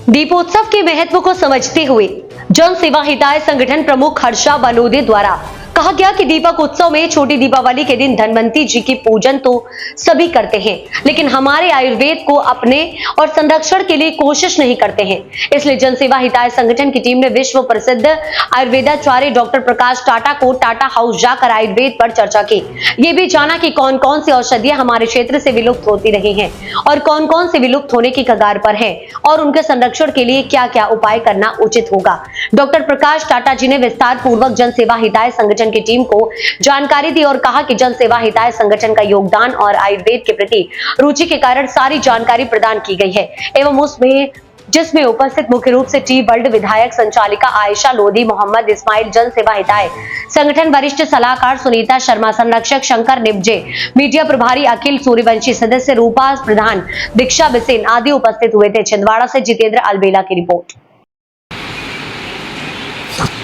दीपोत्सव के महत्व को समझते हुए जन सेवा हिताय संगठन प्रमुख हर्षा बलोदे द्वारा कहा गया कि दीपक उत्सव में छोटी दीपावली के दिन धनवंती जी की पूजन तो सभी करते हैं, लेकिन हमारे आयुर्वेद को अपने और संरक्षण के लिए कोशिश नहीं करते हैं। इसलिए जन सेवा हिताय संगठन की टीम ने विश्व प्रसिद्ध आयुर्वेदाचार्य डॉक्टर प्रकाश टाटा को टाटा हाउस जाकर आयुर्वेद पर चर्चा की। ये भी जाना कि कौन कौन सी औषधियां हमारे क्षेत्र से विलुप्त होती रही हैं और कौन कौन से विलुप्त होने की कगार पर है और उनके संरक्षण के लिए क्या क्या उपाय करना उचित होगा। डॉक्टर प्रकाश टाटा जी ने विस्तार पूर्वक जन सेवा हिताय संगठन की टीम को जानकारी दी और कहा कि जन सेवा हिताय संगठन का योगदान और आयुर्वेद के प्रति रुचि के कारण सारी जानकारी प्रदान की गई है एवं उसमें जिसमें उपस्थित मुख्य रूप से टी वर्ल्ड विधायक संचालिका आयशा लोधी, मोहम्मद इस्माइल, जन सेवा हिताय संगठन वरिष्ठ सलाहकार सुनीता शर्मा, संरक्षक शंकर निब्जे, मीडिया प्रभारी अखिल सूर्यवंशी, सदस्य रूपा प्रधान, दीक्षा बिसेन आदि उपस्थित हुए थे। छिंदवाड़ा से जितेंद्र अलबेला की रिपोर्ट।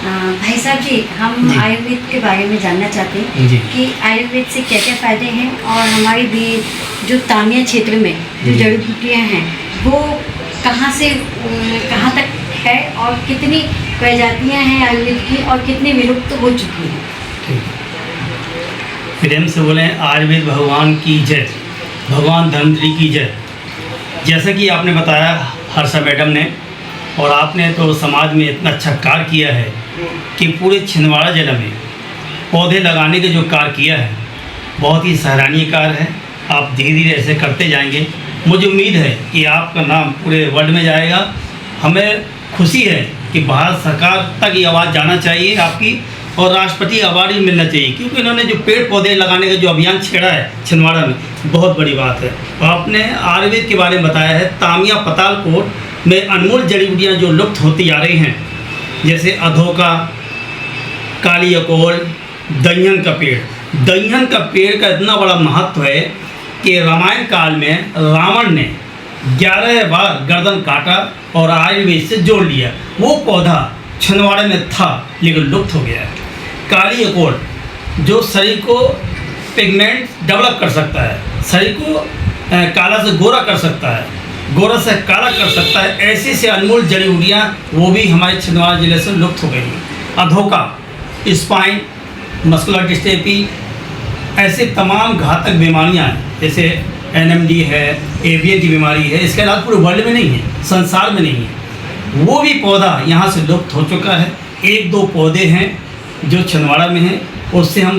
भाई साहब जी, हम आयुर्वेद के बारे में जानना चाहते हैं कि आयुर्वेद से क्या क्या फायदे हैं और हमारी भी जो तामिया क्षेत्र में जो जड़ी बूटियाँ हैं वो कहाँ से कहाँ तक है और कितनी प्रजातियाँ हैं आयुर्वेद की और कितनी विलुप्त हो चुकी हैं। प्रेम से बोलें आयुर्वेद भगवान की जय, भगवान धन्वंतरि की जय। जैसा कि आपने बताया हर्षा मैडम ने, और आपने तो समाज में इतना अच्छा कार्य किया है कि पूरे छिंदवाड़ा जिले में पौधे लगाने के जो कार्य किया है बहुत ही सराहनीय कार्य है। आप धीरे धीरे ऐसे करते जाएंगे। मुझे उम्मीद है कि आपका नाम पूरे वर्ल्ड में जाएगा। हमें खुशी है कि भारत सरकार तक ये आवाज़ जाना चाहिए आपकी, और राष्ट्रपति अवार्ड भी मिलना चाहिए, क्योंकि इन्होंने जो पेड़ पौधे लगाने का जो अभियान छेड़ा है छिंदवाड़ा में, बहुत बड़ी बात है। और आपने आयुर्वेद के बारे में बताया है। तामिया पतालकोट में अनमोल जड़ी बूटियाँ जो लुप्त होती जा रही हैं, जैसे अधोका, काली अकोल, दहियन का पेड़। दहियन का पेड़ का इतना बड़ा महत्व है कि रामायण काल में रावण ने 11 बार गर्दन काटा और आयुर्वेद से जोड़ लिया। वो पौधा छिंदवाड़ा में था लेकिन लुप्त हो गया है। काली अकोल जो शरीर को पिगमेंट डेवलप कर सकता है, शरीर को काला से गोरा कर सकता है, गोरा से काला कर सकता है, ऐसी से अनमोल जड़ी बूटियाँ वो भी हमारे छिंदवाड़ा जिले से लुप्त हो गई हैं। अधोका, स्पाइन, मस्कुलर डिस्ट्रोफी, ऐसे तमाम घातक बीमारियाँ जैसे एनएमडी है, एवियन की बीमारी है, इसके अलावा पूरे वर्ल्ड में नहीं है, संसार में नहीं है। वो भी पौधा यहाँ से लुप्त हो चुका है। 1-2 पौधे हैं जो छिंदवाड़ा में हैं, उससे हम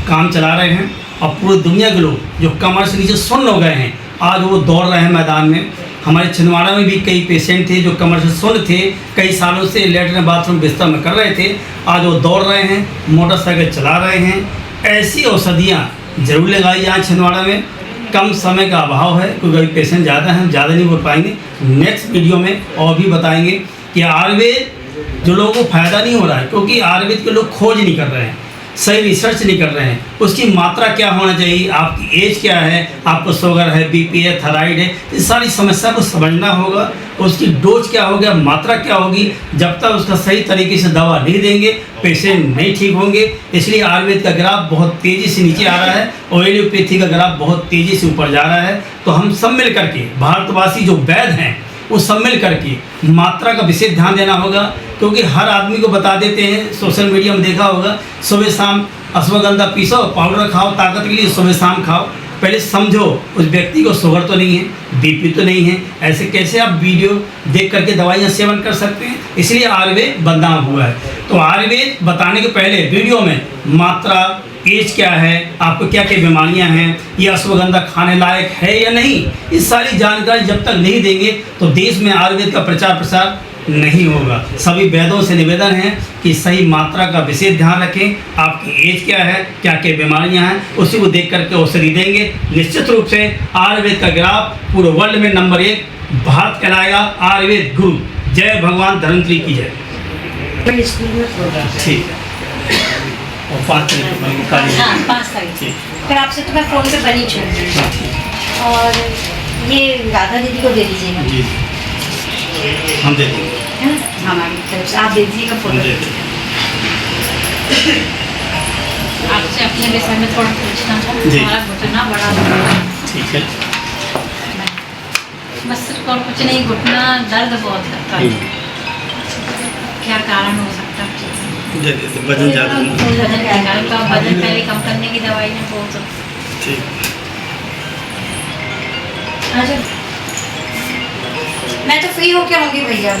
काम चला रहे हैं। और पूरी दुनिया के लोग जो कमर से नीचे सुन्न हो गए हैं, आज वो दौड़ रहे हैं मैदान में। हमारे छिंदवाड़ा में भी कई पेशेंट थे जो कमर से सुन्न थे, कई सालों से लेटरिन बाथरूम बिस्तर में कर रहे थे, आज वो दौड़ रहे हैं, मोटरसाइकिल चला रहे हैं। ऐसी औषधियाँ जरूर लगाई जाए छिंदवाड़ा में। कम समय का अभाव है क्योंकि अभी पेशेंट ज़्यादा हैं, हम ज़्यादा नहीं बोल पाएंगे। नेक्स्ट वीडियो में और भी बताएंगे कि आयुर्वेद जो लोगों को फ़ायदा नहीं हो रहा है, क्योंकि आयुर्वेद के लोग खोज नहीं कर रहे हैं, सही रिसर्च नहीं कर रहे हैं। उसकी मात्रा क्या होना चाहिए, आपकी एज क्या है, आपको शुगर है, बीपी है, थायराइड है, इस सारी समस्या को समझना होगा। उसकी डोज क्या होगा, मात्रा क्या होगी। जब तक उसका सही तरीके से दवा नहीं देंगे पेशेंट नहीं ठीक होंगे। इसलिए आयुर्वेद का ग्राफ बहुत तेज़ी से नीचे आ रहा है और एलोपैथी का ग्राफ बहुत तेज़ी से ऊपर जा रहा है। तो हम सब मिल करके, भारतवासी जो वैद्य हैं वो सब मिल करके मात्रा का विशेष ध्यान देना होगा, क्योंकि हर आदमी को बता देते हैं, सोशल मीडिया में देखा होगा, सुबह शाम अश्वगंधा पीसो, पाउडर खाओ, ताकत के लिए सुबह शाम खाओ। पहले समझो उस व्यक्ति को शुगर तो नहीं है, बीपी तो नहीं है, ऐसे कैसे आप वीडियो देख करके दवाइयाँ सेवन कर सकते हैं। इसलिए आयुर्वेद बदनाम हुआ है। तो आयुर्वेद बताने के पहले वीडियो में मात्रा, एज क्या है, आपको क्या क्या बीमारियां हैं, ये अश्वगंधा खाने लायक है या नहीं, इस सारी जानकारी जब तक नहीं देंगे तो देश में आयुर्वेद का प्रचार प्रसार नहीं होगा। सभी वैद्यों से निवेदन है कि सही मात्रा का विशेष ध्यान रखें। आपकी एज क्या है, क्या क्या बीमारियां हैं, उसी को देख करके औषधि देंगे। निश्चित रूप से आयुर्वेद का ग्राफ पूरे वर्ल्ड में नंबर 1 भारत कहलाएगा। आयुर्वेद गुरु, जय भगवान धन्वंतरि की जय। ठीक है। और 5 तारीख फिर आपसे तो मैं फ़ोन पे बनी छूँ, और ये राधा दीदी को दे दीजिएगा। जी हम दे देंगे, है ना, हमारी तरफ से आप दे दीजिएगा फोटो। आपसे अपने विषय में थोड़ा पूछना था, हमारा घुटना बड़ा ठीक है। बस और कुछ नहीं, घुटना दर्द बहुत करता है। क्या कारण हो सकता है? वजन ज़्यादा वजन के कारण का वजन पहले कम करने की दवाई है वो तो। ठीक। अच्छा, मैं तो फ्री होके आऊँगी भैया।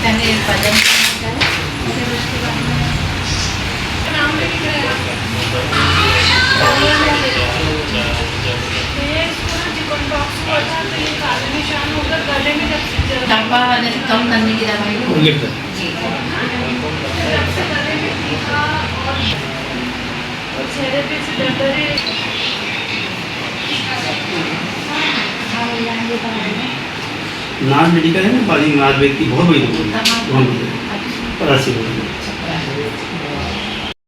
पहले वजन फिर उसके बाद डब्बा जैसे कम करने की दवाई हो। लिख दो। जी। नाज मेडिकल है ना, बाजी नाज व्यक्ति बहुत बड़ी दुकान है। कहाँ? वहाँ पर 80 रुपये। अच्छा,